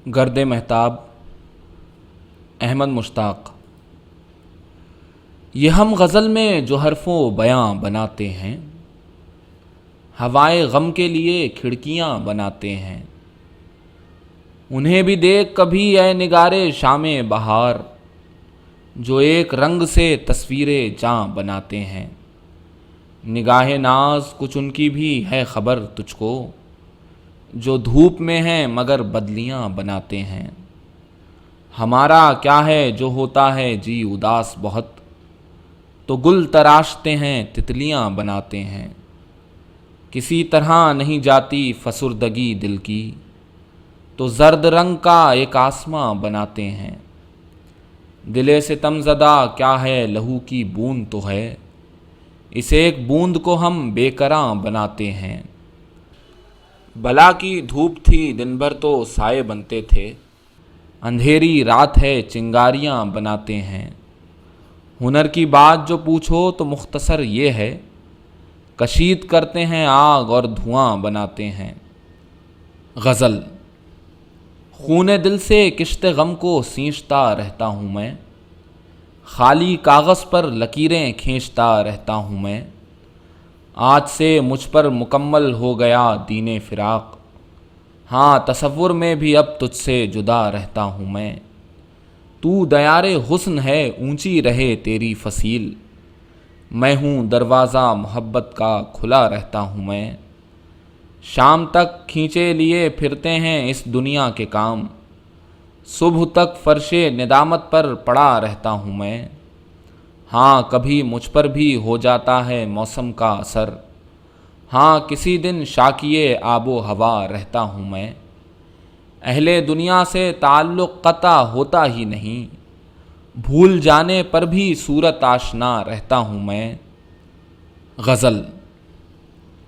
گرد مہتاب احمد مشتاق۔ یہ ہم غزل میں جو حرف و بیاں بناتے ہیں، ہوائے غم کے لیے کھڑکیاں بناتے ہیں، انہیں بھی دیکھ کبھی اے نگارے شام بہار، جو ایک رنگ سے تصویر جاں بناتے ہیں۔ نگاہ ناز کچھ ان کی بھی ہے خبر تجھ کو، جو دھوپ میں ہیں مگر بدلیاں بناتے ہیں۔ ہمارا کیا ہے جو ہوتا ہے جی اداس بہت، تو گل تراشتے ہیں تتلیاں بناتے ہیں۔ کسی طرح نہیں جاتی فسردگی دل کی، تو زرد رنگ کا ایک آسماں بناتے ہیں۔ دل ستم زدہ کیا ہے لہو کی بوند تو ہے، اس ایک بوند کو ہم بے کراں بناتے ہیں۔ بلا کی دھوپ تھی دن بھر تو سائے بنتے تھے، اندھیری رات ہے چنگاریاں بناتے ہیں۔ ہنر کی بات جو پوچھو تو مختصر یہ ہے، کشید کرتے ہیں آگ اور دھواں بناتے ہیں۔ غزل۔ خون دل سے کشت غم کو سینچتا رہتا ہوں میں، خالی کاغذ پر لکیریں کھینچتا رہتا ہوں میں۔ آج سے مجھ پر مکمل ہو گیا دین فراق، ہاں تصور میں بھی اب تجھ سے جدا رہتا ہوں میں۔ تو دیار حسن ہے اونچی رہے تیری فصیل، میں ہوں دروازہ محبت کا کھلا رہتا ہوں میں۔ شام تک کھینچے لیے پھرتے ہیں اس دنیا کے کام، صبح تک فرش ندامت پر پڑا رہتا ہوں میں۔ ہاں کبھی مجھ پر بھی ہو جاتا ہے موسم کا اثر، ہاں کسی دن شاکیے آب و ہوا رہتا ہوں میں۔ اہل دنیا سے تعلق قطع ہوتا ہی نہیں، بھول جانے پر بھی صورت آشنا رہتا ہوں میں۔ غزل۔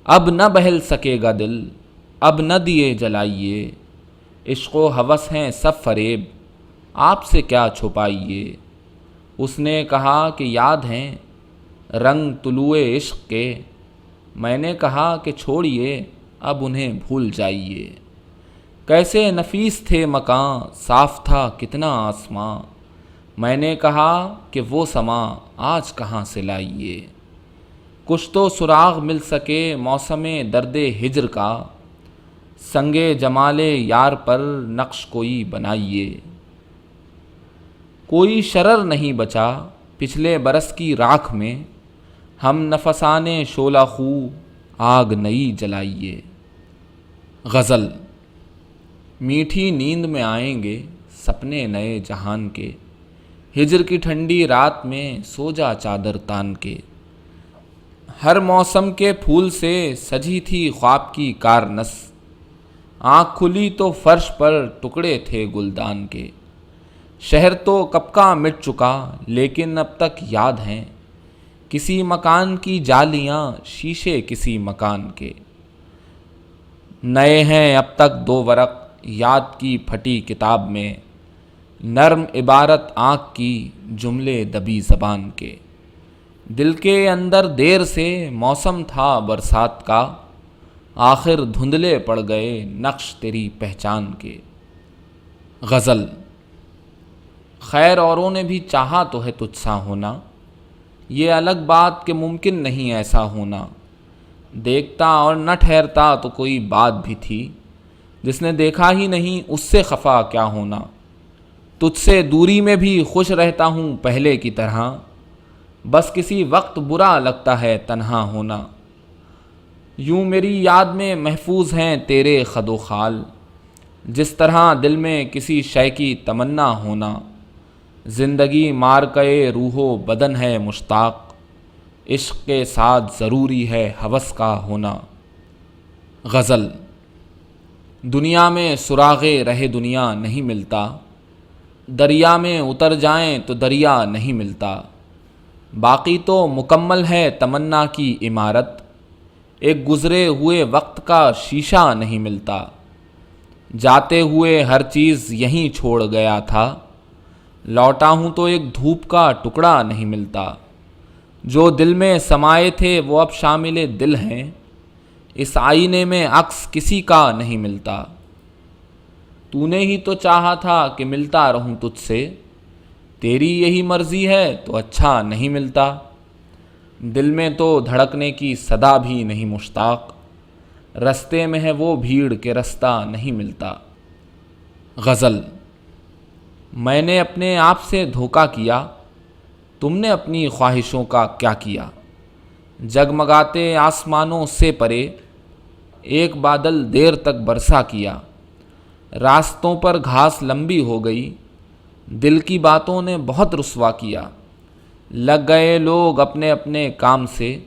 اب نہ بہل سکے گا دل، اب نہ دیے جلائیے، عشق و ہوس ہیں سب فریب، آپ سے کیا چھپائیے۔ اس نے کہا کہ یاد ہیں رنگ طلوع عشق کے، میں نے کہا کہ چھوڑیے اب انہیں بھول جائیے۔ کیسے نفیس تھے مکاں، صاف تھا کتنا آسماں، میں نے کہا کہ وہ سماں آج کہاں سے لائیے۔ کچھ تو سراغ مل سکے موسم درد ہجر کا، سنگے جمال یار پر نقش کوئی بنائیے۔ کوئی شرر نہیں بچا پچھلے برس کی راکھ میں، ہم نفسان شعلہ خو آگ نئی جلائیے۔ غزل۔ میٹھی نیند میں آئیں گے سپنے نئے جہان کے، ہجر کی ٹھنڈی رات میں سو جا چادر تان کے۔ ہر موسم کے پھول سے سجی تھی خواب کی کارنس، آنکھ کھلی تو فرش پر ٹکڑے تھے گلدان کے۔ شہر تو کب کا مٹ چکا لیکن اب تک یاد ہیں، کسی مکان کی جالیاں شیشے کسی مکان کے۔ نئے ہیں اب تک دو ورق یاد کی پھٹی کتاب میں، نرم عبارت آنکھ کی جملے دبی زبان کے۔ دل کے اندر دیر سے موسم تھا برسات کا، آخر دھندلے پڑ گئے نقش تیری پہچان کے۔ غزل۔ خیر اوروں نے بھی چاہا تو ہے تجھ سا ہونا، یہ الگ بات کہ ممکن نہیں ایسا ہونا۔ دیکھتا اور نہ ٹھہرتا تو کوئی بات بھی تھی، جس نے دیکھا ہی نہیں اس سے خفا کیا ہونا۔ تجھ سے دوری میں بھی خوش رہتا ہوں پہلے کی طرح، بس کسی وقت برا لگتا ہے تنہا ہونا۔ یوں میری یاد میں محفوظ ہیں تیرے خد و خال، جس طرح دل میں کسی شے کی تمنا ہونا۔ زندگی مارکے روح و بدن ہے مشتاق، عشق کے ساتھ ضروری ہے ہوس کا ہونا۔ غزل۔ دنیا میں سراغ رہ دنیا نہیں ملتا، دریا میں اتر جائیں تو دریا نہیں ملتا۔ باقی تو مکمل ہے تمنا کی عمارت، ایک گزرے ہوئے وقت کا شیشہ نہیں ملتا۔ جاتے ہوئے ہر چیز یہیں چھوڑ گیا تھا، لوٹا ہوں تو ایک دھوپ کا ٹکڑا نہیں ملتا۔ جو دل میں سمائے تھے وہ اب شامل دل ہیں، اس آئینے میں عکس کسی کا نہیں ملتا۔ تو نے ہی تو چاہا تھا کہ ملتا رہوں تجھ سے، تیری یہی مرضی ہے تو اچھا نہیں ملتا۔ دل میں تو دھڑکنے کی صدا بھی نہیں مشتاق، رستے میں ہے وہ بھیڑ کہ رستہ نہیں ملتا۔ غزل۔ میں نے اپنے آپ سے دھوکہ کیا، تم نے اپنی خواہشوں کا کیا کیا؟ جگمگاتے آسمانوں سے پرے ایک بادل دیر تک برسا کیا۔ راستوں پر گھاس لمبی ہو گئی، دل کی باتوں نے بہت رسوا کیا۔ لگ گئے لوگ اپنے اپنے کام سے،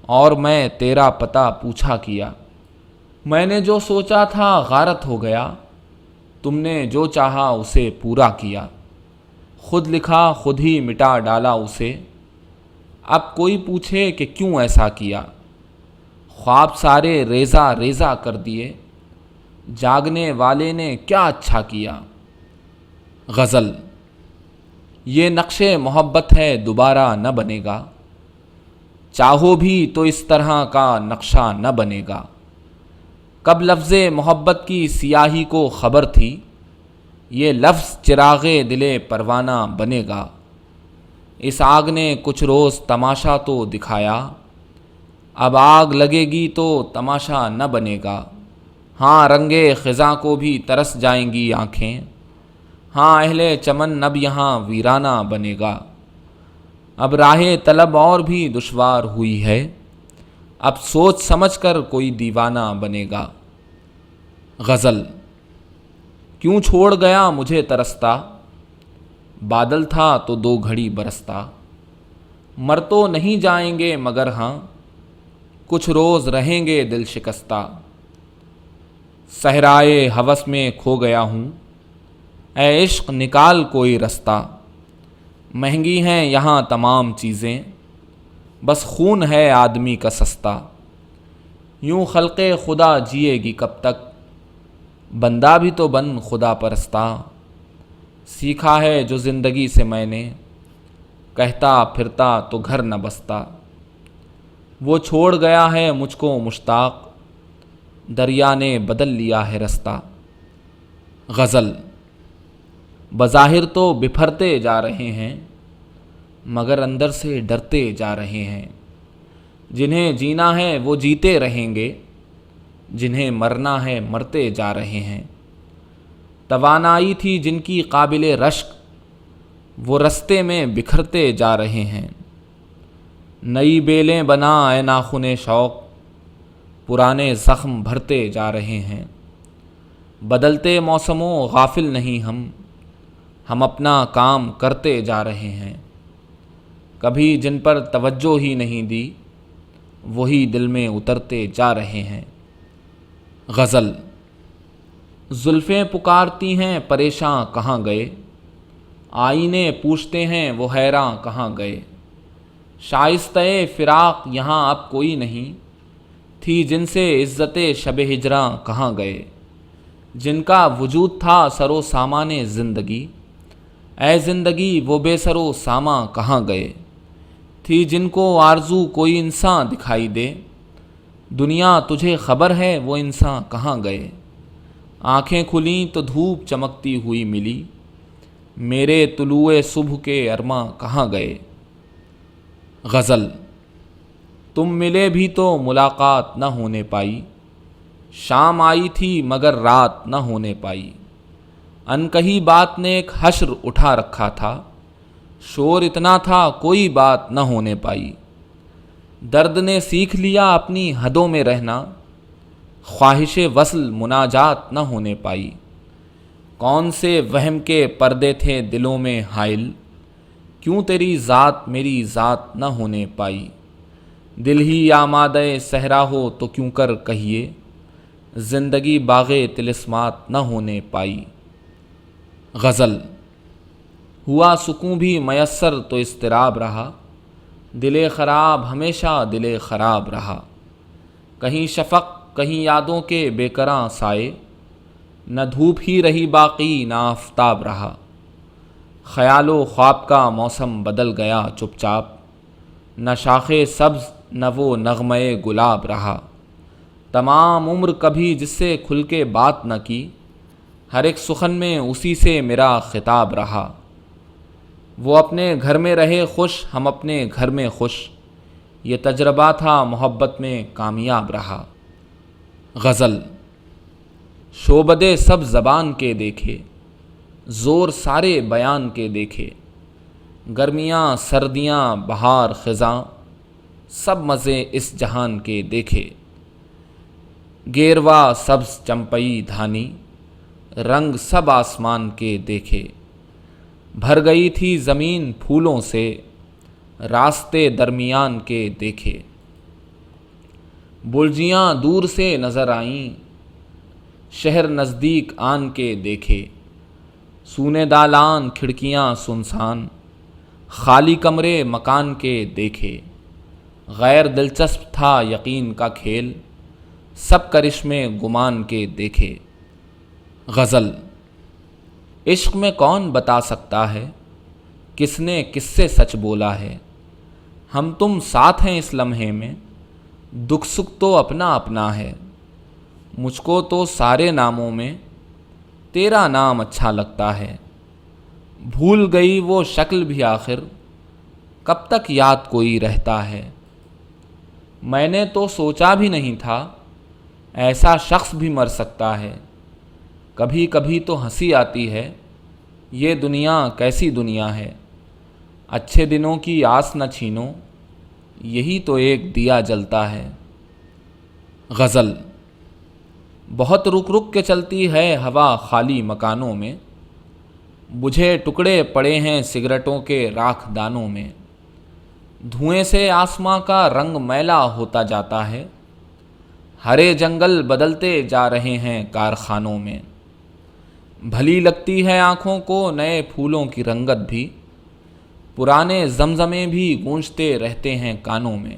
اور میں تیرا پتہ پوچھا کیا۔ میں نے جو سوچا تھا غارت ہو گیا، تم نے جو چاہا اسے پورا کیا۔ خود لکھا خود ہی مٹا ڈالا اسے، اب کوئی پوچھے کہ کیوں ایسا کیا؟ خواب سارے ریزہ ریزہ کر دیے، جاگنے والے نے کیا اچھا کیا؟ غزل۔ یہ نقش محبت ہے دوبارہ نہ بنے گا، چاہو بھی تو اس طرح کا نقشہ نہ بنے گا۔ کب لفظ محبت کی سیاہی کو خبر تھی، یہ لفظ چراغ دل پروانہ بنے گا۔ اس آگ نے کچھ روز تماشا تو دکھایا، اب آگ لگے گی تو تماشا نہ بنے گا۔ ہاں رنگے خزاں کو بھی ترس جائیں گی آنکھیں، ہاں اہل چمن اب یہاں ویرانہ بنے گا۔ اب راہ طلب اور بھی دشوار ہوئی ہے، اب سوچ سمجھ کر کوئی دیوانہ بنے گا۔ غزل۔ کیوں چھوڑ گیا مجھے ترستا، بادل تھا تو دو گھڑی برستا۔ مر تو نہیں جائیں گے مگر ہاں، کچھ روز رہیں گے دل شکستہ۔ صحرائے ہوس میں کھو گیا ہوں، اے عشق نکال کوئی رستہ۔ مہنگی ہیں یہاں تمام چیزیں، بس خون ہے آدمی کا سستا۔ یوں خلق خدا جیے گی کب تک، بندہ بھی تو بن خدا پرستہ۔ سیکھا ہے جو زندگی سے میں نے، کہتا پھرتا تو گھر نہ بستا۔ وہ چھوڑ گیا ہے مجھ کو مشتاق، دریا نے بدل لیا ہے رستہ۔ غزل۔ بظاہر تو بپھرتے جا رہے ہیں، مگر اندر سے ڈرتے جا رہے ہیں۔ جنہیں جینا ہے وہ جیتے رہیں گے، جنہیں مرنا ہے مرتے جا رہے ہیں۔ توانائی تھی جن کی قابل رشک، وہ رستے میں بکھرتے جا رہے ہیں۔ نئی بیلیں بنا اے ناخن شوق، پرانے زخم بھرتے جا رہے ہیں۔ بدلتے موسموں غافل نہیں ہم اپنا کام کرتے جا رہے ہیں۔ کبھی جن پر توجہ ہی نہیں دی، وہی دل میں اترتے جا رہے ہیں۔ غزل۔ زلفیں پکارتی ہیں پریشاں کہاں گئے، آئینے پوچھتے ہیں وہ حیراں کہاں گئے۔ شائستہ فراق یہاں اب کوئی نہیں، تھی جن سے عزت شب ہجراں کہاں گئے۔ جن کا وجود تھا سر و سامان زندگی، اے زندگی وہ بے سر و سامان کہاں گئے۔ تھی جن کو آرزو کوئی انسان دکھائی دے، دنیا تجھے خبر ہے وہ انسان کہاں گئے۔ آنکھیں کھلیں تو دھوپ چمکتی ہوئی ملی، میرے طلوع صبح کے ارماں کہاں گئے۔ غزل۔ تم ملے بھی تو ملاقات نہ ہونے پائی، شام آئی تھی مگر رات نہ ہونے پائی۔ انکہی بات نے ایک حشر اٹھا رکھا تھا، شور اتنا تھا کوئی بات نہ ہونے پائی۔ درد نے سیکھ لیا اپنی حدوں میں رہنا، خواہش وصل مناجات نہ ہونے پائی۔ کون سے وہم کے پردے تھے دلوں میں حائل، کیوں تیری ذات میری ذات نہ ہونے پائی۔ دل ہی آمادہ صحرا ہو تو کیوں کر کہیے، زندگی باغ طلسمات نہ ہونے پائی۔ غزل۔ ہوا سکون بھی میسر تو اضطراب رہا، دل خراب ہمیشہ دل خراب رہا۔ کہیں شفق کہیں یادوں کے بے کراں سائے، نہ دھوپ ہی رہی باقی نہ آفتاب رہا۔ خیال و خواب کا موسم بدل گیا چپ چاپ، نہ شاخ سبز نہ وہ نغمے گلاب رہا۔ تمام عمر کبھی جس سے کھل کے بات نہ کی، ہر ایک سخن میں اسی سے میرا خطاب رہا۔ وہ اپنے گھر میں رہے خوش، ہم اپنے گھر میں خوش، یہ تجربہ تھا محبت میں کامیاب رہا۔ غزل۔ شعبدے سب زبان کے دیکھے، زور سارے بیان کے دیکھے، گرمیاں سردیاں بہار خزاں، سب مزے اس جہان کے دیکھے۔ گیروا سبز چمپئی دھانی، رنگ سب آسمان کے دیکھے۔ بھر گئی تھی زمین پھولوں سے، راستے درمیان کے دیکھے۔ برجیاں دور سے نظر آئیں، شہر نزدیک آن کے دیکھے۔ سونے دالان کھڑکیاں سنسان، خالی کمرے مکان کے دیکھے۔ غیر دلچسپ تھا یقین کا کھیل، سب کرشمے گمان کے دیکھے۔ غزل۔ عشق میں کون بتا سکتا ہے، کس نے کس سے سچ بولا ہے۔ ہم تم ساتھ ہیں اس لمحے میں، دکھ سکھ تو اپنا اپنا ہے۔ مجھ کو تو سارے ناموں میں تیرا نام اچھا لگتا ہے۔ بھول گئی وہ شکل بھی آخر، کب تک یاد کوئی رہتا ہے۔ میں نے تو سوچا بھی نہیں تھا، ایسا شخص بھی مر سکتا ہے۔ کبھی کبھی تو ہنسی آتی ہے، یہ دنیا کیسی دنیا ہے۔ اچھے دنوں کی آس نہ چھینو، یہی تو ایک دیا جلتا ہے۔ غزل۔ بہت رک رک کے چلتی ہے ہوا خالی مکانوں میں، بجھے ٹکڑے پڑے ہیں سگریٹوں کے راکھ دانوں میں۔ دھوئیں سے آسماں کا رنگ میلا ہوتا جاتا ہے، ہرے جنگل بدلتے جا رہے ہیں کارخانوں میں۔ بھلی لگتی ہے آنکھوں کو نئے پھولوں کی رنگت بھی، پرانے زمزمے بھی گونجتے رہتے ہیں کانوں میں۔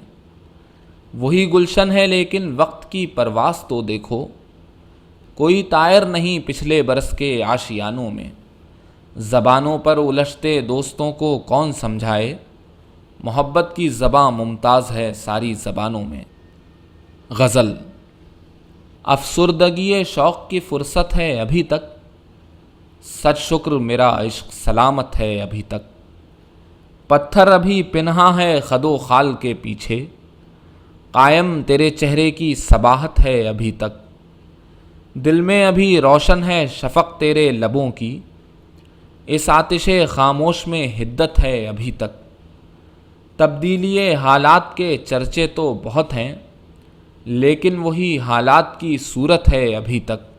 وہی گلشن ہے لیکن وقت کی پرواز تو دیکھو، کوئی طائر نہیں پچھلے برس کے آشیانوں میں۔ زبانوں پر الجھتے دوستوں کو کون سمجھائے، محبت کی زباں ممتاز ہے ساری زبانوں میں۔ غزل۔ افسردگی شوق کی فرصت ہے ابھی تک، سچ شکر میرا عشق سلامت ہے ابھی تک۔ پتھر ابھی پنہا ہے خد و خال کے پیچھے، قائم تیرے چہرے کی صباحت ہے ابھی تک۔ دل میں ابھی روشن ہے شفق تیرے لبوں کی، اس آتش خاموش میں حدت ہے ابھی تک۔ تبدیلی حالات کے چرچے تو بہت ہیں، لیکن وہی حالات کی صورت ہے ابھی تک۔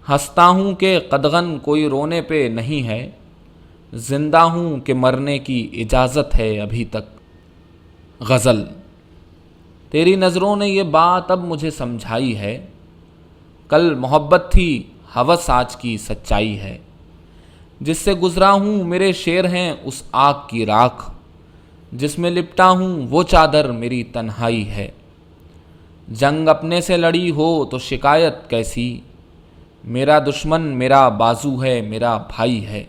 ہنستا ہوں کہ قدغن کوئی رونے پہ نہیں ہے، زندہ ہوں کہ مرنے کی اجازت ہے ابھی تک۔ غزل۔ تیری نظروں نے یہ بات اب مجھے سمجھائی ہے، کل محبت تھی ہوس آج کی سچائی ہے۔ جس سے گزرا ہوں میرے شعر ہیں اس آگ کی راکھ، جس میں لپٹا ہوں وہ چادر میری تنہائی ہے۔ جنگ اپنے سے لڑی ہو تو شکایت کیسی، میرا دشمن میرا بازو ہے میرا بھائی ہے۔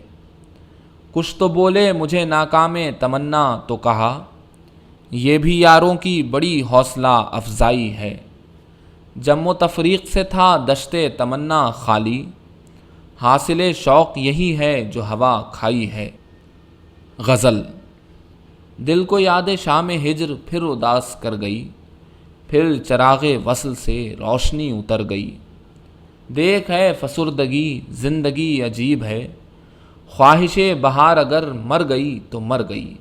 کچھ تو بولے مجھے ناکام تمنا تو کہا، یہ بھی یاروں کی بڑی حوصلہ افزائی ہے۔ جم و تفریق سے تھا دشت تمنا خالی، حاصل شوق یہی ہے جو ہوا کھائی ہے۔ غزل۔ دل کو یاد شام ہجر پھر اداس کر گئی، پھر چراغ وصل سے روشنی اتر گئی۔ دیکھ ہے فسردگی زندگی عجیب ہے، خواہش بہار اگر مر گئی تو مر گئی۔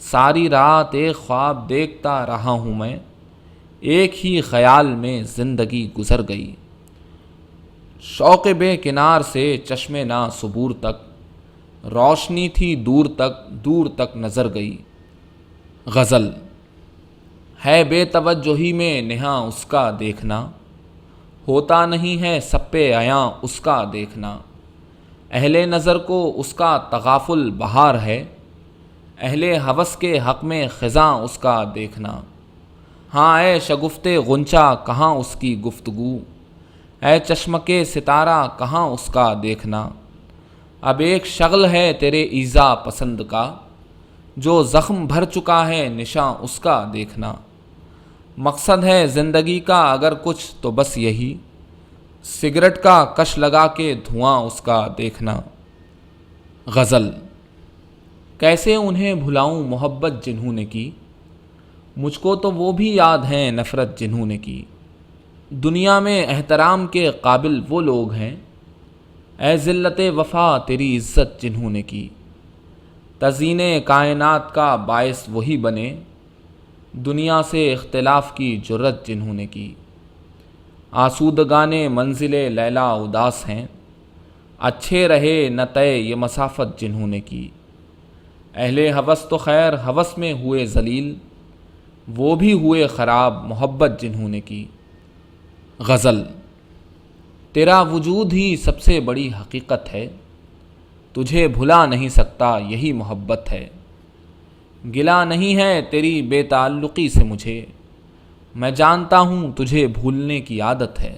ساری رات ایک خواب دیکھتا رہا ہوں میں، ایک ہی خیال میں زندگی گزر گئی۔ شوق بے کنار سے چشم نا صبور تک، روشنی تھی دور تک نظر گئی۔ غزل۔ ہے بے توجہی میں نہاں اس کا دیکھنا، ہوتا نہیں ہے سب پہ عیاں اس کا دیکھنا۔ اہل نظر کو اس کا تغافل بہار ہے، اہل ہوس کے حق میں خزاں اس کا دیکھنا۔ ہاں اے شگفتے غنچہ کہاں اس کی گفتگو، اے چشمکے ستارہ کہاں اس کا دیکھنا۔ اب ایک شغل ہے تیرے ایذا پسند کا، جو زخم بھر چکا ہے نشاں اس کا دیکھنا۔ مقصد ہے زندگی کا اگر کچھ تو بس یہی، سگریٹ کا کش لگا کے دھواں اس کا دیکھنا۔ غزل۔ کیسے انہیں بھلاؤں محبت جنہوں نے کی، مجھ کو تو وہ بھی یاد ہیں نفرت جنہوں نے کی۔ دنیا میں احترام کے قابل وہ لوگ ہیں، اے ذلت وفا تیری عزت جنہوں نے کی۔ تزئین کائنات کا باعث وہی بنے، دنیا سے اختلاف کی جرت جنہوں نے کی۔ آسودگان منزل لیلا اداس ہیں، اچھے رہے نہ طے یہ مسافت جنہوں نے کی۔ اہل ہوس تو خیر ہوس میں ہوئے ذلیل، وہ بھی ہوئے خراب محبت جنہوں نے کی۔ غزل۔ تیرا وجود ہی سب سے بڑی حقیقت ہے، تجھے بھلا نہیں سکتا یہی محبت ہے۔ گلہ نہیں ہے تیری بے تعلقی سے مجھے، میں جانتا ہوں تجھے بھولنے کی عادت ہے۔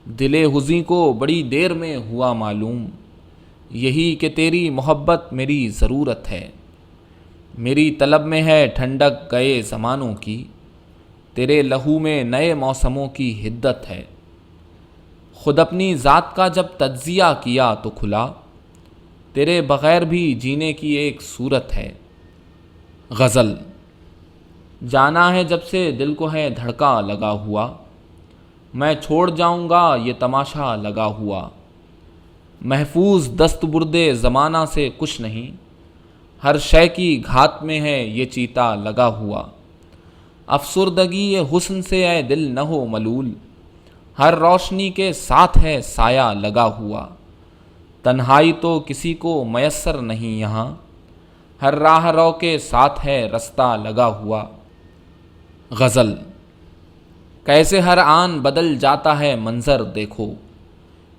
دل حزیں کو بڑی دیر میں ہوا معلوم، یہی کہ تیری محبت میری ضرورت ہے۔ میری طلب میں ہے ٹھنڈک گئے زمانوں کی، تیرے لہو میں نئے موسموں کی حدت ہے۔ خود اپنی ذات کا جب تجزیہ کیا تو کھلا، تیرے بغیر بھی جینے کی ایک صورت ہے۔ غزل۔ جانا ہے جب سے دل کو ہے دھڑکا لگا ہوا، میں چھوڑ جاؤں گا یہ تماشا لگا ہوا۔ محفوظ دست بردے زمانہ سے کچھ نہیں، ہر شے کی گھات میں ہے یہ چیتا لگا ہوا۔ افسردگی یہ حسن سے اے دل نہ ہو ملول، ہر روشنی کے ساتھ ہے سایہ لگا ہوا۔ تنہائی تو کسی کو میسر نہیں یہاں، ہر راہ رو کے ساتھ ہے رستہ لگا ہوا۔ غزل۔ کیسے ہر آن بدل جاتا ہے منظر دیکھو،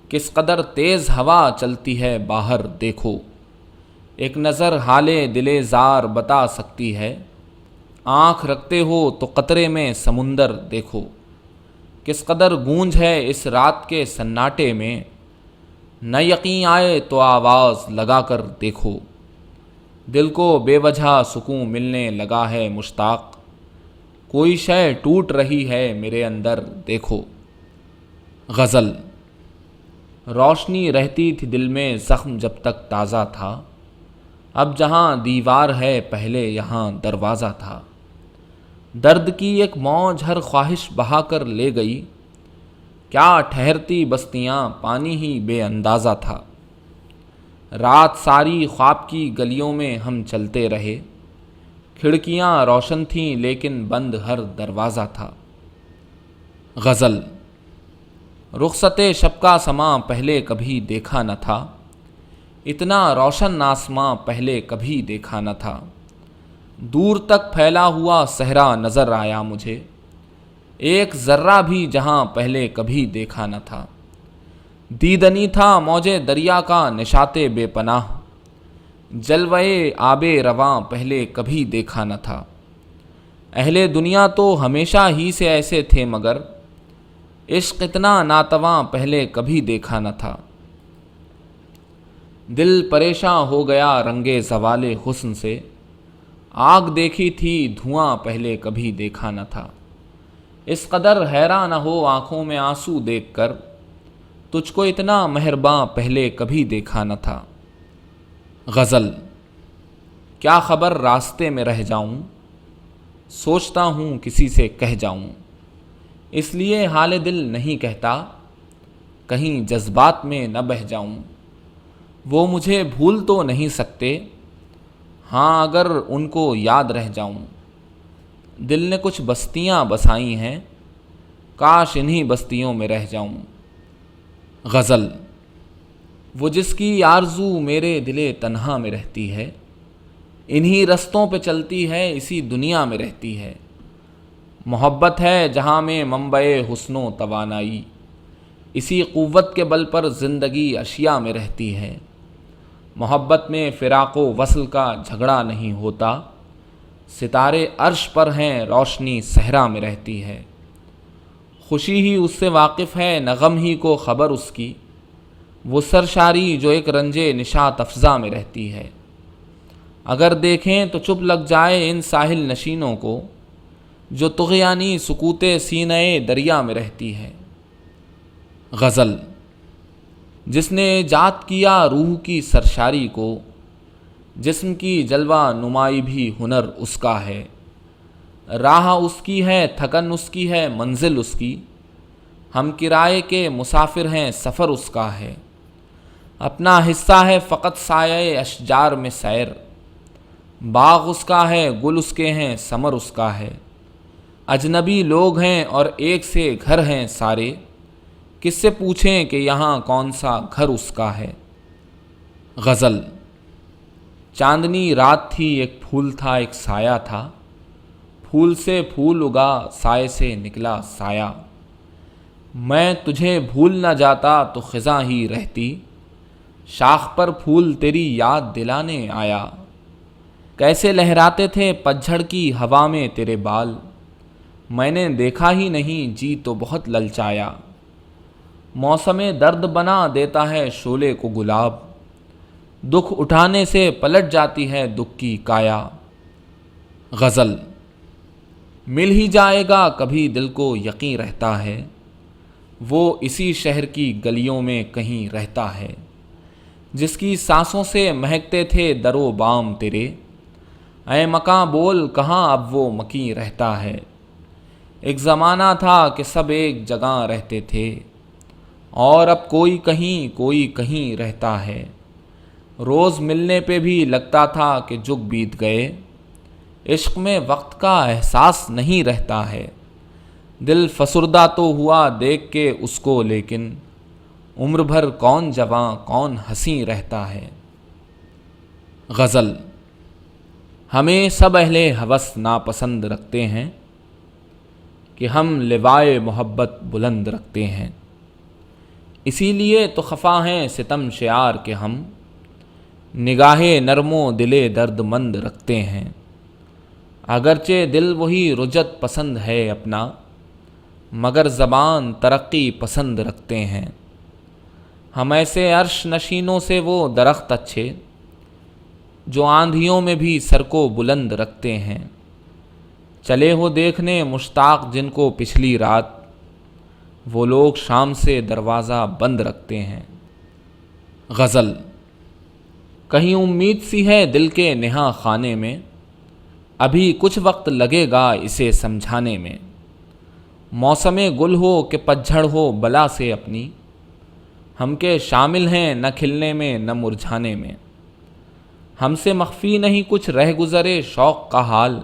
کس قدر تیز ہوا چلتی ہے باہر دیکھو۔ ایک نظر حال دل زار بتا سکتی ہے، آنکھ رکھتے ہو تو قطرے میں سمندر دیکھو۔ کس قدر گونج ہے اس رات کے سناٹے میں، نہ یقین آئے تو آواز لگا کر دیکھو۔ دل کو بے وجہ سکون ملنے لگا ہے مشتاق، کوئی شے ٹوٹ رہی ہے میرے اندر دیکھو۔ غزل۔ روشنی رہتی تھی دل میں زخم جب تک تازہ تھا، اب جہاں دیوار ہے پہلے یہاں دروازہ تھا۔ درد کی ایک موج ہر خواہش بہا کر لے گئی، کیا ٹھہرتی بستیاں پانی ہی بے اندازہ تھا۔ رات ساری خواب کی گلیوں میں ہم چلتے رہے، کھڑکیاں روشن تھیں لیکن بند ہر دروازہ تھا۔ غزل۔ رخصت شب کا سماں پہلے کبھی دیکھا نہ تھا، اتنا روشن آسماں پہلے کبھی دیکھا نہ تھا۔ دور تک پھیلا ہوا صحرا نظر آیا مجھے، ایک ذرہ بھی جہاں پہلے کبھی دیکھا نہ تھا۔ دیدنی تھا موجے دریا کا نشاط بے پناہ، جلوے آب رواں پہلے کبھی دیکھا نہ تھا۔ اہل دنیا تو ہمیشہ ہی سے ایسے تھے مگر عشق اتنا ناتواں پہلے کبھی دیکھا نہ تھا۔ دل پریشاں ہو گیا رنگے زوال حسن سے، آگ دیکھی تھی دھواں پہلے کبھی دیکھا نہ تھا۔ اس قدر حیران نہ ہو آنکھوں میں آنسو دیکھ کر، تجھ کو اتنا مہرباں پہلے کبھی دیکھا نہ تھا۔ غزل۔ کیا خبر راستے میں رہ جاؤں، سوچتا ہوں کسی سے کہہ جاؤں، اس لیے حال دل نہیں کہتا، کہیں جذبات میں نہ بہہ جاؤں۔ وہ مجھے بھول تو نہیں سکتے، ہاں اگر ان کو یاد رہ جاؤں۔ دل نے کچھ بستیاں بسائی ہیں، کاش انہی بستیوں میں رہ جاؤں۔ غزل۔ وہ جس کی آرزو میرے دل تنہا میں رہتی ہے، انہی رستوں پہ چلتی ہے اسی دنیا میں رہتی ہے۔ محبت ہے جہاں میں منبع حسن و توانائی، اسی قوت کے بل پر زندگی اشیاء میں رہتی ہے۔ محبت میں فراق و وصل کا جھگڑا نہیں ہوتا، ستارے عرش پر ہیں روشنی صحرا میں رہتی ہے۔ خوشی ہی اس سے واقف ہے نہ غم ہی کو خبر اس کی، وہ سرشاری جو ایک رنجے نشاط افزا میں رہتی ہے۔ اگر دیکھیں تو چپ لگ جائے ان ساحل نشینوں کو، جو طغیانی سکوت سینہ دریا میں رہتی ہے۔ غزل۔ جس نے ایجاد کیا روح کی سرشاری کو، جسم کی جلوہ نمائی بھی ہنر اس کا ہے۔ راہ اس کی ہے، تھکن اس کی ہے، منزل اس کی، ہم کرائے کے مسافر ہیں، سفر اس کا ہے۔ اپنا حصہ ہے فقط سایہ اشجار میں سیر، باغ اس کا ہے، گل اس کے ہیں، ثمر اس کا ہے۔ اجنبی لوگ ہیں اور ایک سے گھر ہیں سارے، کس سے پوچھیں کہ یہاں کون سا گھر اس کا ہے۔ غزل۔ چاندنی رات تھی، ایک پھول تھا، ایک سایہ تھا، پھول سے پھول اگا، سائے سے نکلا سایہ۔ میں تجھے بھول نہ جاتا تو خزاں ہی رہتی، شاخ پر پھول تیری یاد دلانے آیا۔ کیسے لہراتے تھے پتجھڑ کی ہوا میں تیرے بال، میں نے دیکھا ہی نہیں، جی تو بہت للچایا۔ موسم درد بنا دیتا ہے شعلے کو گلاب، دکھ اٹھانے سے پلٹ جاتی ہے دکھ کی کایا۔ غزل۔ مل ہی جائے گا کبھی دل کو یقین رہتا ہے، وہ اسی شہر کی گلیوں میں کہیں رہتا ہے، جس کی سانسوں سے مہکتے تھے در و بام تیرے، اے مکاں بول کہاں اب وہ مکیں رہتا ہے۔ ایک زمانہ تھا کہ سب ایک جگہ رہتے تھے، اور اب کوئی کہیں رہتا ہے۔ روز ملنے پہ بھی لگتا تھا کہ جگ بیت گئے، عشق میں وقت کا احساس نہیں رہتا ہے۔ دل فسردہ تو ہوا دیکھ کے اس کو، لیکن عمر بھر کون جواں کون ہنسی رہتا ہے۔ غزل۔ ہمیں سب اہل ہوس ناپسند رکھتے ہیں کہ ہم لوائے محبت بلند رکھتے ہیں، اسی لیے تو خفا ہیں ستم شعار کے ہم، نگاہ نرم و دل درد مند رکھتے ہیں۔ اگرچہ دل وہی رجت پسند ہے اپنا، مگر زبان ترقی پسند رکھتے ہیں۔ ہم ایسے عرش نشینوں سے وہ درخت اچھے، جو آندھیوں میں بھی سر کو بلند رکھتے ہیں۔ چلے ہو دیکھنے مشتاق جن کو پچھلی رات، وہ لوگ شام سے دروازہ بند رکھتے ہیں۔ غزل۔ کہیں امید سی ہے دل کے نہا خانے میں، ابھی کچھ وقت لگے گا اسے سمجھانے میں۔ موسم گل ہو کہ پتجھڑ ہو بلا سے اپنی، ہم کے شامل ہیں نہ کھلنے میں نہ مرجھانے میں۔ ہم سے مخفی نہیں کچھ رہ گزرے شوق کا حال،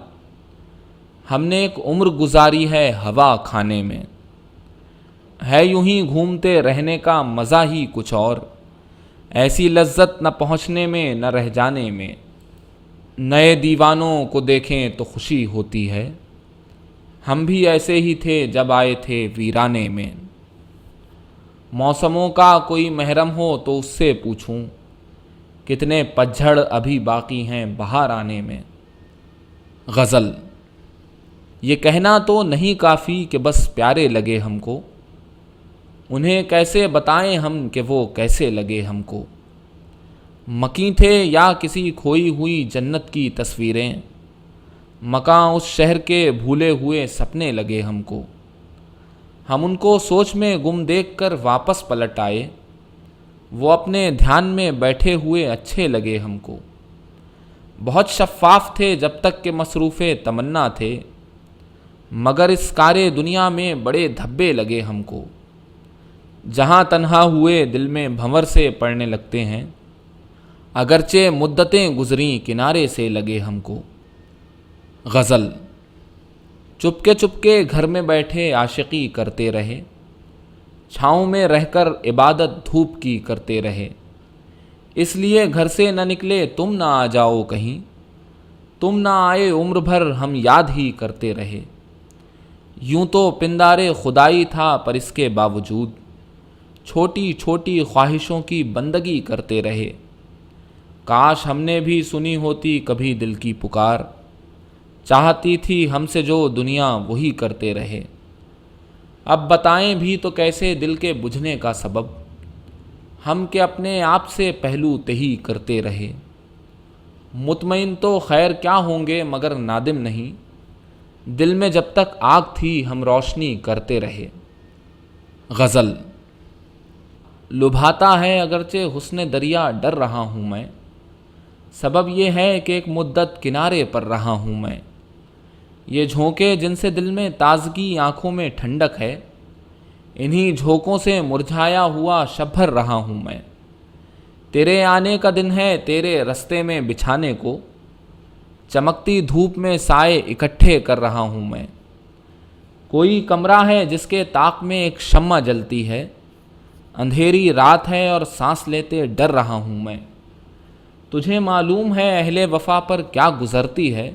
ہم نے ایک عمر گزاری ہے ہوا کھانے میں۔ ہے یوں ہی گھومتے رہنے کا مزہ ہی کچھ اور، ایسی لذت نہ پہنچنے میں نہ رہ جانے میں۔ نئے دیوانوں کو دیکھیں تو خوشی ہوتی ہے، ہم بھی ایسے ہی تھے جب آئے تھے ویرانے میں۔ موسموں کا کوئی محرم ہو تو اس سے پوچھوں، کتنے پتجھڑ ابھی باقی ہیں بہار آنے میں۔ غزل۔ یہ کہنا تو نہیں کافی کہ بس پیارے لگے ہم کو، انہیں کیسے بتائیں ہم کہ وہ کیسے لگے ہم کو۔ مکیں تھے یا کسی کھوئی ہوئی جنت کی تصویریں، مکاں اس شہر کے بھولے ہوئے سپنے لگے ہم کو۔ ہم ان کو سوچ میں گم دیکھ کر واپس پلٹ آئے، وہ اپنے دھیان میں بیٹھے ہوئے اچھے لگے ہم کو۔ بہت شفاف تھے جب تک کہ مصروف تمنا تھے، مگر اس کارے دنیا میں بڑے دھبے لگے ہم کو۔ جہاں تنہا ہوئے دل میں بھنور سے پڑنے لگتے ہیں، اگرچہ مدتیں گزریں کنارے سے لگے ہم کو۔ غزل۔ چپکے گھر میں بیٹھے عاشقی کرتے رہے، چھاؤں میں رہ کر عبادت دھوپ کی کرتے رہے، اس لیے گھر سے نہ نکلے تم نہ آ جاؤ کہیں، تم نہ آئے عمر بھر ہم یاد ہی کرتے رہے۔ یوں تو پندار خدائی تھا پر اس کے باوجود، چھوٹی چھوٹی خواہشوں کی بندگی کرتے رہے۔ کاش ہم نے بھی سنی ہوتی کبھی دل کی پکار، چاہتی تھی ہم سے جو دنیا وہی کرتے رہے۔ اب بتائیں بھی تو کیسے دل کے بجھنے کا سبب، ہم کہ اپنے آپ سے پہلو تہی کرتے رہے۔ مطمئن تو خیر کیا ہوں گے مگر نادم نہیں، دل میں جب تک آگ تھی ہم روشنی کرتے رہے۔ غزل۔ لبھاتا ہے اگرچہ حسن دریا ڈر رہا ہوں میں، سبب یہ ہے کہ ایک مدت کنارے پر رہا ہوں میں۔ یہ جھونکے جن سے دل میں تازگی آنکھوں میں ٹھنڈک ہے، انہی جھونکوں سے مرجھایا ہوا شب بھر رہا ہوں میں۔ تیرے آنے کا دن ہے تیرے رستے میں بچھانے کو، چمکتی دھوپ میں سائے اکٹھے کر رہا ہوں میں۔ کوئی کمرہ ہے جس کے طاق میں ایک شمع جلتی ہے، اندھیری رات ہے اور سانس لیتے ڈر رہا ہوں میں۔ تجھے معلوم ہے اہل وفا پر کیا گزرتی ہے،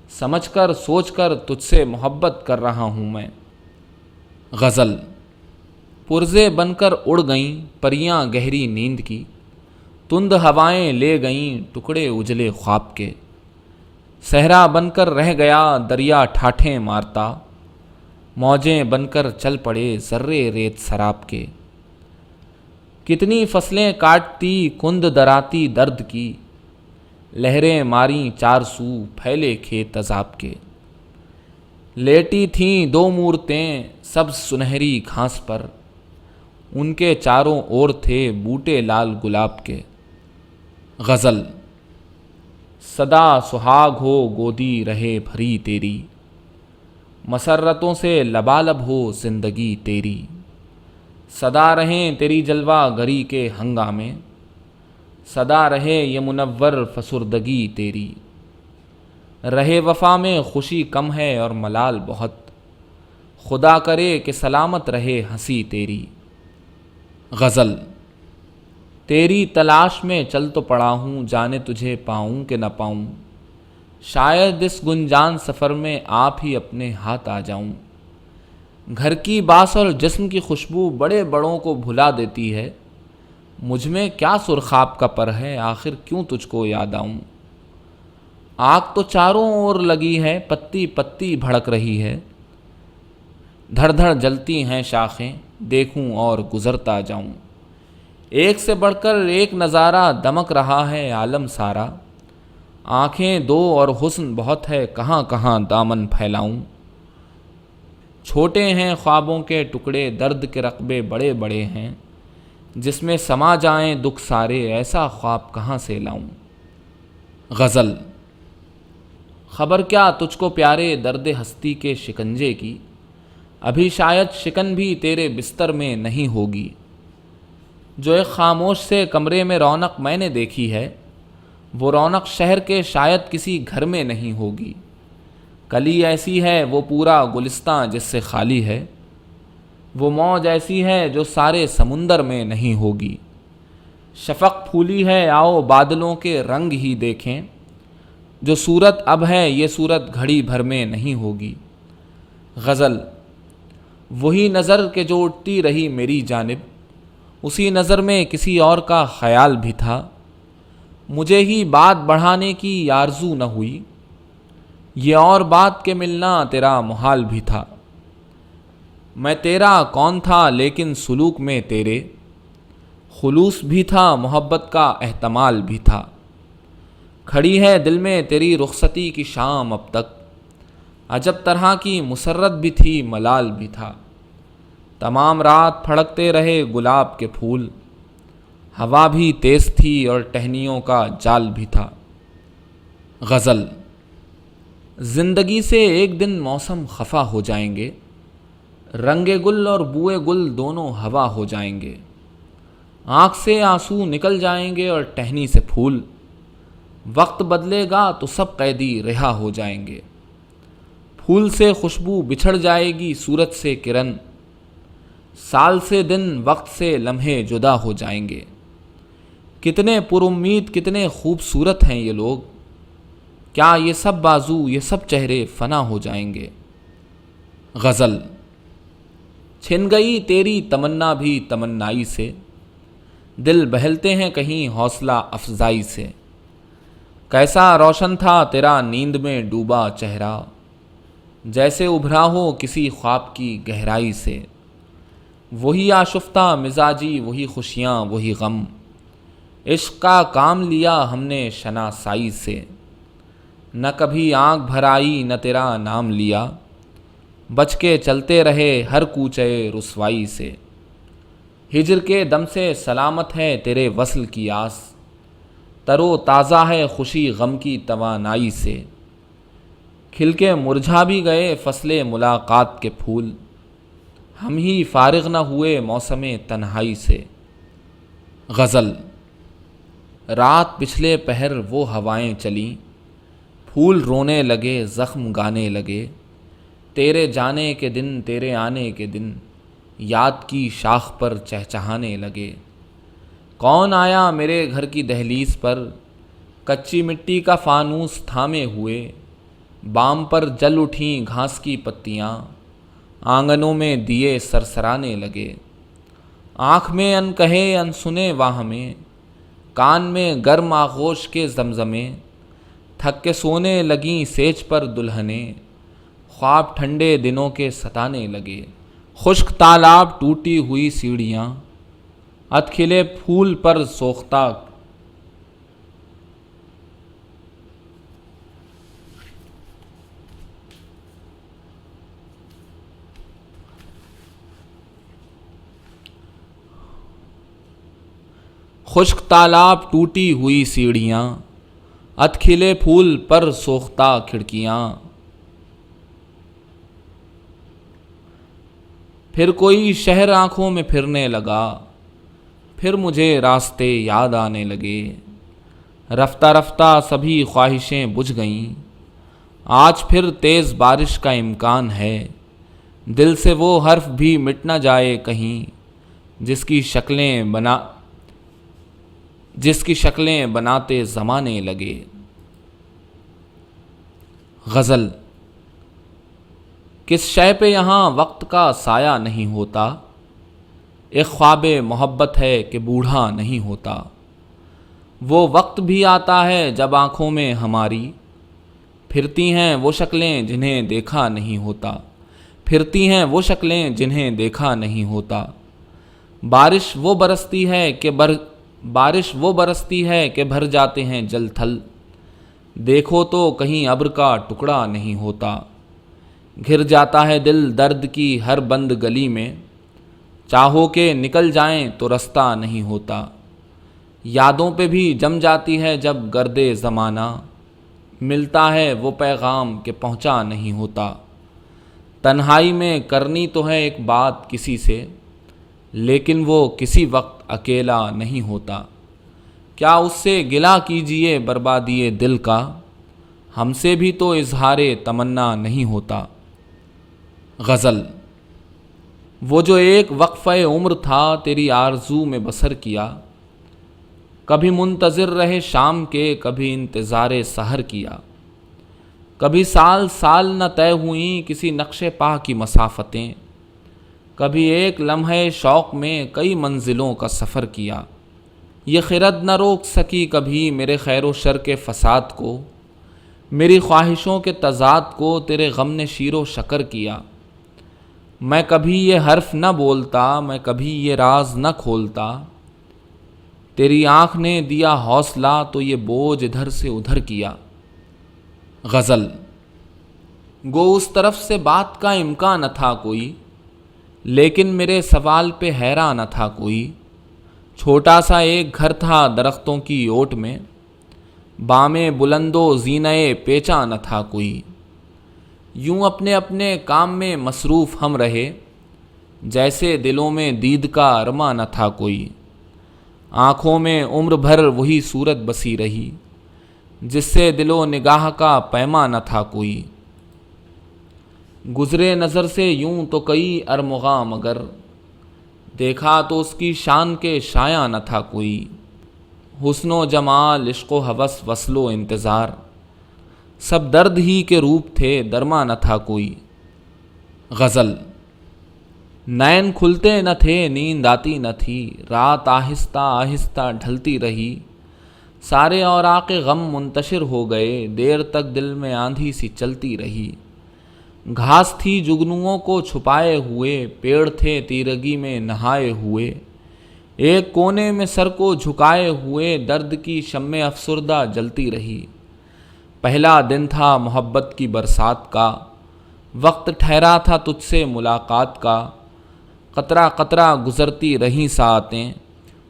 سمجھ کر سوچ کر تجھ سے محبت کر رہا ہوں میں۔ غزل۔ پرزے بن کر اڑ گئیں پریاں گہری نیند کی، تند ہوائیں لے گئیں ٹکڑے اجلے خواب کے۔ صحرا بن کر رہ گیا دریا ٹھاٹھیں مارتا، موجیں بن کر چل پڑے ذرے ریت سراب کے۔ کتنی فصلیں کاٹتی کند دراتی درد کی، لہریں ماریں چار سو پھیلے کھیت عذاب کے۔ لیٹی تھیں دو مورتیں سبز سنہری گھاس پر، ان کے چاروں اور تھے بوٹے لال گلاب کے۔ غزل۔ صدا سہاگ ہو گودی رہے بھری تیری، مسرتوں سے لبالب ہو زندگی تیری۔ صدا رہیں تیری جلوہ گری کے ہنگامے، صدا رہے یہ منور فسردگی تیری۔ رہے وفا میں خوشی کم ہے اور ملال بہت، خدا کرے کہ سلامت رہے ہنسی تیری۔ غزل۔ تیری تلاش میں چل تو پڑا ہوں جانے تجھے پاؤں کہ نہ پاؤں، شاید اس گنجان سفر میں آپ ہی اپنے ہاتھ آ جاؤں۔ گھر کی باس اور جسم کی خوشبو بڑے بڑوں کو بھلا دیتی ہے، مجھ میں کیا سرخاب کا پر ہے آخر کیوں تجھ کو یاد آؤں۔ آگ تو چاروں اور لگی ہے پتی پتی بھڑک رہی ہے، دھڑ دھڑ جلتی ہیں شاخیں دیکھوں اور گزرتا جاؤں۔ ایک سے بڑھ کر ایک نظارہ دمک رہا ہے عالم سارا، آنکھیں دو اور حسن بہت ہے کہاں کہاں دامن پھیلاؤں۔ چھوٹے ہیں خوابوں کے ٹکڑے درد کے رقبے بڑے بڑے ہیں، جس میں سما جائیں دکھ سارے ایسا خواب کہاں سے لاؤں۔ غزل۔ خبر کیا تجھ کو پیارے درد ہستی کے شکنجے کی، ابھی شاید شکن بھی تیرے بستر میں نہیں ہوگی۔ جو ایک خاموش سے کمرے میں رونق میں نے دیکھی ہے، وہ رونق شہر کے شاید کسی گھر میں نہیں ہوگی۔ کلی ایسی ہے وہ پورا گلستاں جس سے خالی ہے، وہ موج ایسی ہے جو سارے سمندر میں نہیں ہوگی۔ شفق پھولی ہے آؤ بادلوں کے رنگ ہی دیکھیں، جو صورت اب ہے یہ صورت گھڑی بھر میں نہیں ہوگی۔ غزل۔ وہی نظر کہ جو اٹھتی رہی میری جانب، اسی نظر میں کسی اور کا خیال بھی تھا، مجھے ہی بات بڑھانے کی آرزو نہ ہوئی، یہ اور بات کے ملنا تیرا محال بھی تھا۔ میں تیرا کون تھا لیکن سلوک میں تیرے خلوص بھی تھا، محبت کا احتمال بھی تھا۔ کھڑی ہے دل میں تیری رخصتی کی شام اب تک، عجب طرح کی مسرت بھی تھی ملال بھی تھا۔ تمام رات پھڑکتے رہے گلاب کے پھول، ہوا بھی تیز تھی اور ٹہنیوں کا جال بھی تھا۔ غزل۔ زندگی سے ایک دن موسم خفا ہو جائیں گے، رنگ گل اور بوئے گل دونوں ہوا ہو جائیں گے۔ آنکھ سے آنسو نکل جائیں گے اور ٹہنی سے پھول، وقت بدلے گا تو سب قیدی رہا ہو جائیں گے۔ پھول سے خوشبو بچھڑ جائے گی صورت سے کرن، سال سے دن وقت سے لمحے جدا ہو جائیں گے۔ کتنے پر امید کتنے خوبصورت ہیں یہ لوگ، کیا یہ سب بازو یہ سب چہرے فنا ہو جائیں گے۔ غزل۔ چھن گئی تیری تمنا بھی تمنائی سے، دل بہلتے ہیں کہیں حوصلہ افزائی سے۔ کیسا روشن تھا تیرا نیند میں ڈوبا چہرہ، جیسے ابھرا ہو کسی خواب کی گہرائی سے۔ وہی آشفتہ مزاجی وہی خوشیاں وہی غم، عشق کا کام لیا ہم نے شناسائی سے۔ نہ کبھی آنکھ بھر آئی نہ تیرا نام لیا، بچ کے چلتے رہے ہر کوچے رسوائی سے۔ ہجر کے دم سے سلامت ہے تیرے وصل کی آس، تر و تازہ ہے خوشی غم کی توانائی سے، کھل کے مرجھا بھی گئے فصل ملاقات کے پھول، ہم ہی فارغ نہ ہوئے موسم تنہائی سے۔ غزل۔ رات پچھلے پہر وہ ہوائیں چلیں، پھول رونے لگے زخم گانے لگے، تیرے جانے کے دن تیرے آنے کے دن یاد کی شاخ پر چہچہانے لگے۔ کون آیا میرے گھر کی دہلیز پر، کچی مٹی کا فانوس تھامے ہوئے، بام پر جل اٹھیں گھاس کی پتیاں، آنگنوں میں دیے سرسرانے لگے۔ آنکھ میں ان کہے ان سنے واہ میں، کان میں گرم آغوش کے زمزمے، تھک کے سونے لگیں سیج پر دلہنیں، خواب ٹھنڈے دنوں کے ستانے لگے۔ خشک تالاب ٹوٹی ہوئی سیڑھیاں، ات کھلے پھول پر سوختہ، خشک تالاب ٹوٹی ہوئی سیڑھیاں، ات کھلے پھول پر سوختہ کھڑکیاں۔ پھر کوئی شہر آنکھوں میں پھرنے لگا، پھر مجھے راستے یاد آنے لگے، رفتہ رفتہ سبھی خواہشیں بجھ گئیں، آج پھر تیز بارش کا امکان ہے، دل سے وہ حرف بھی مٹ نہ جائے کہیں، جس کی شکلیں بناتے زمانے لگے۔ غزل۔ کس شے پہ یہاں وقت کا سایہ نہیں ہوتا، ایک خواب محبت ہے کہ بوڑھا نہیں ہوتا، وہ وقت بھی آتا ہے جب آنکھوں میں ہماری پھرتی ہیں وہ شکلیں جنہیں دیکھا نہیں ہوتا، پھرتی ہیں وہ شکلیں جنہیں دیکھا نہیں ہوتا۔ بارش وہ برستی ہے کہ بھر جاتے ہیں جل تھل، دیکھو تو کہیں ابر کا ٹکڑا نہیں ہوتا۔ گھر جاتا ہے دل درد کی ہر بند گلی میں، چاہو کہ نکل جائیں تو رستہ نہیں ہوتا۔ یادوں پہ بھی جم جاتی ہے جب گرد زمانہ، ملتا ہے وہ پیغام کہ پہنچا نہیں ہوتا۔ تنہائی میں کرنی تو ہے ایک بات کسی سے، لیکن وہ کسی وقت اکیلا نہیں ہوتا۔ کیا اس سے گلہ کیجئے بربادی دل کا، ہم سے بھی تو اظہار تمنا نہیں ہوتا۔ غزل۔ وہ جو ایک وقفہ عمر تھا تیری آرزو میں بسر کیا، کبھی منتظر رہے شام کے کبھی انتظار سحر کیا، کبھی سال سال نہ طے ہوئیں کسی نقش پا کی مسافتیں، کبھی ایک لمحے شوق میں کئی منزلوں کا سفر کیا۔ یہ خرد نہ روک سکی کبھی میرے خیر و شر کے فساد کو، میری خواہشوں کے تضاد کو تیرے غم نے شیر و شکر کیا۔ میں کبھی یہ حرف نہ بولتا، میں کبھی یہ راز نہ کھولتا، تیری آنکھ نے دیا حوصلہ تو یہ بوجھ ادھر سے ادھر کیا۔ غزل۔ گو اس طرف سے بات کا امکان نہ تھا کوئی، لیکن میرے سوال پہ حیران نہ تھا کوئی۔ چھوٹا سا ایک گھر تھا درختوں کی اوٹ میں، بامیں بلند و زینہ پیچا نہ تھا کوئی۔ یوں اپنے اپنے کام میں مصروف ہم رہے، جیسے دلوں میں دید کا ارماں نہ تھا کوئی۔ آنکھوں میں عمر بھر وہی صورت بسی رہی، جس سے دل و نگاہ کا پیماں نہ تھا کوئی۔ گزرے نظر سے یوں تو کئی ارمغاں مگر، دیکھا تو اس کی شان کے شایاں نہ تھا کوئی۔ حسن و جمال عشق و ہوس وصل و انتظار، سب درد ہی کے روپ تھے درما نہ تھا کوئی۔ غزل۔ نین کھلتے نہ تھے نیند آتی نہ تھی، رات آہستہ آہستہ ڈھلتی رہی، سارے اوراق غم منتشر ہو گئے، دیر تک دل میں آندھی سی چلتی رہی۔ گھاس تھی جگنوؤں کو چھپائے ہوئے، پیڑ تھے تیرگی میں نہائے ہوئے، ایک کونے میں سر کو جھکائے ہوئے درد کی شمع افسردہ جلتی رہی۔ پہلا دن تھا محبت کی برسات کا، وقت ٹھہرا تھا تجھ سے ملاقات کا، قطرہ قطرہ گزرتی رہیں ساعتیں،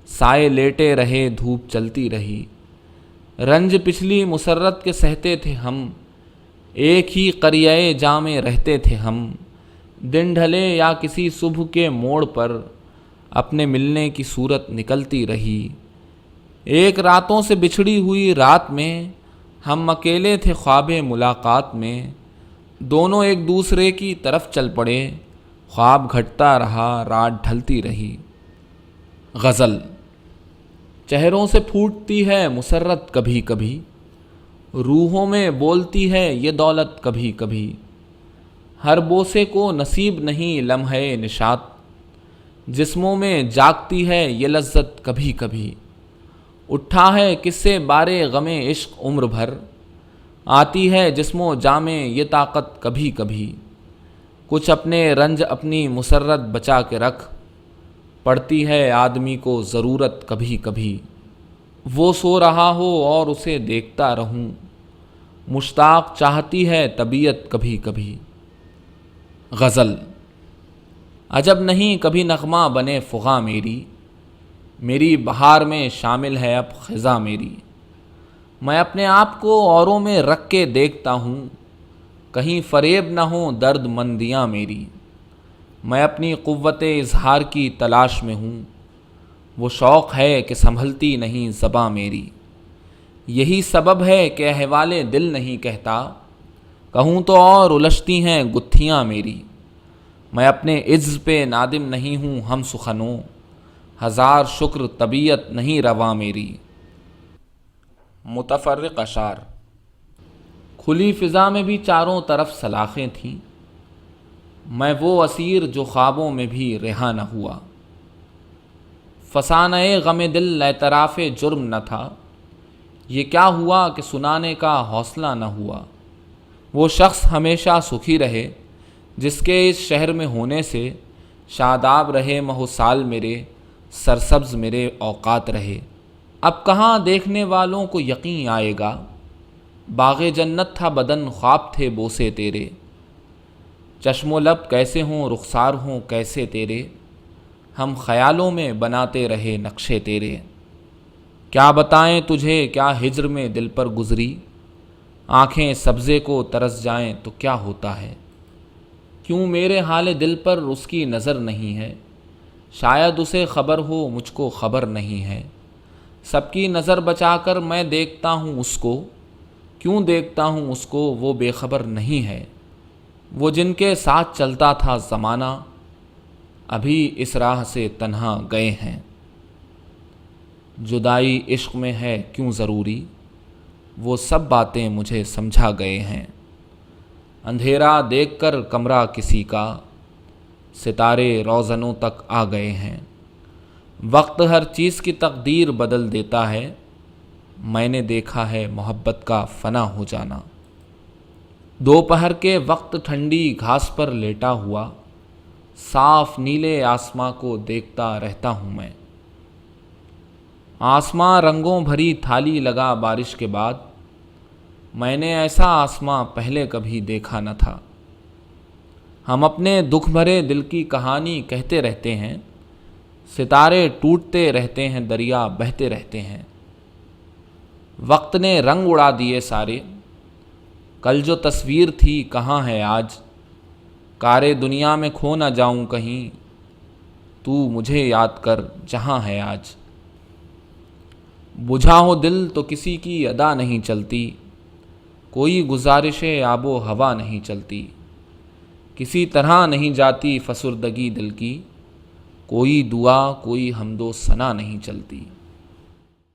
سائے لیٹے رہے دھوپ چلتی رہی۔ رنج پچھلی مسرت کے سہتے تھے ہم، ایک ہی قریۂ جاں میں رہتے تھے ہم۔ دن ڈھلے یا کسی صبح کے موڑ پر اپنے ملنے کی صورت نکلتی رہی۔ ایک راتوں سے بچھڑی ہوئی رات میں ہم اکیلے تھے خواب ملاقات میں، دونوں ایک دوسرے کی طرف چل پڑے، خواب گھٹتا رہا رات ڈھلتی رہی۔ غزل۔ چہروں سے پھوٹتی ہے مسرت کبھی کبھی، روحوں میں بولتی ہے یہ دولت کبھی کبھی۔ ہر بوسے کو نصیب نہیں لمحے نشاط، جسموں میں جاگتی ہے یہ لذت کبھی کبھی۔ اٹھا ہے کس سے بارے غم عشق عمر بھر، آتی ہے جسم و جاں میں یہ طاقت کبھی کبھی۔ کچھ اپنے رنج اپنی مسرت بچا کے رکھ، پڑتی ہے آدمی کو ضرورت کبھی کبھی۔ وہ سو رہا ہو اور اسے دیکھتا رہوں، مشتاق چاہتی ہے طبیعت کبھی کبھی۔ غزل۔ عجب نہیں کبھی نغمہ بنے فغاں میری، میری بہار میں شامل ہے اب خزاں میری۔ میں اپنے آپ کو اوروں میں رکھ کے دیکھتا ہوں، کہیں فریب نہ ہوں درد مندیاں میری۔ میں اپنی قوت اظہار کی تلاش میں ہوں، وہ شوق ہے کہ سنبھلتی نہیں زباں میری۔ یہی سبب ہے کہ احوال دل نہیں کہتا، کہوں تو اور الجھتی ہیں گتھیاں میری۔ میں اپنے عجز پہ نادم نہیں ہوں ہم سخنوں، ہزار شکر طبیعت نہیں رواں میری۔ متفرق اشعار۔ کھلی فضا میں بھی چاروں طرف سلاخیں تھیں، میں وہ اسیر جو خوابوں میں بھی رہا نہ ہوا۔ فسانہ غم دل اعتراف جرم نہ تھا، یہ کیا ہوا کہ سنانے کا حوصلہ نہ ہوا۔ وہ شخص ہمیشہ سکھی رہے جس کے اس شہر میں ہونے سے شاداب رہے ماہ سال میرے، سرسبز میرے اوقات رہے۔ اب کہاں دیکھنے والوں کو یقین آئے گا، باغ جنت تھا بدن خواب تھے بوسے تیرے۔ چشم و لب کیسے ہوں رخسار ہوں کیسے تیرے، ہم خیالوں میں بناتے رہے نقشے تیرے۔ کیا بتائیں تجھے کیا ہجر میں دل پر گزری، آنکھیں سبزے کو ترس جائیں تو کیا ہوتا ہے۔ کیوں میرے حال دل پر اس کی نظر نہیں ہے، شاید اسے خبر ہو مجھ کو خبر نہیں ہے۔ سب کی نظر بچا کر میں دیکھتا ہوں اس کو، کیوں دیکھتا ہوں اس کو وہ بے خبر نہیں ہے۔ وہ جن کے ساتھ چلتا تھا زمانہ، ابھی اس راہ سے تنہا گئے ہیں۔ جدائی عشق میں ہے کیوں ضروری، وہ سب باتیں مجھے سمجھا گئے ہیں۔ اندھیرا دیکھ کر کمرہ کسی کا، ستارے روزنوں تک آ گئے ہیں۔ وقت ہر چیز کی تقدیر بدل دیتا ہے، میں نے دیکھا ہے محبت کا فنا ہو جانا۔ دوپہر کے وقت ٹھنڈی گھاس پر لیٹا ہوا، صاف نیلے آسماں کو دیکھتا رہتا ہوں میں۔ آسماں رنگوں بھری تھالی لگا بارش کے بعد، میں نے ایسا آسماں پہلے کبھی دیکھا نہ تھا۔ ہم اپنے دکھ بھرے دل کی کہانی کہتے رہتے ہیں، ستارے ٹوٹتے رہتے ہیں دریا بہتے رہتے ہیں۔ وقت نے رنگ اڑا دیے سارے، کل جو تصویر تھی کہاں ہے آج۔ کارے دنیا میں کھو نہ جاؤں کہیں، تو مجھے یاد کر جہاں ہے آج۔ بجھا ہو دل تو کسی کی ادا نہیں چلتی، کوئی گزارش آب و ہوا نہیں چلتی۔ کسی طرح نہیں جاتی فسردگی دل کی، کوئی دعا کوئی حمد و ثنا نہیں چلتی۔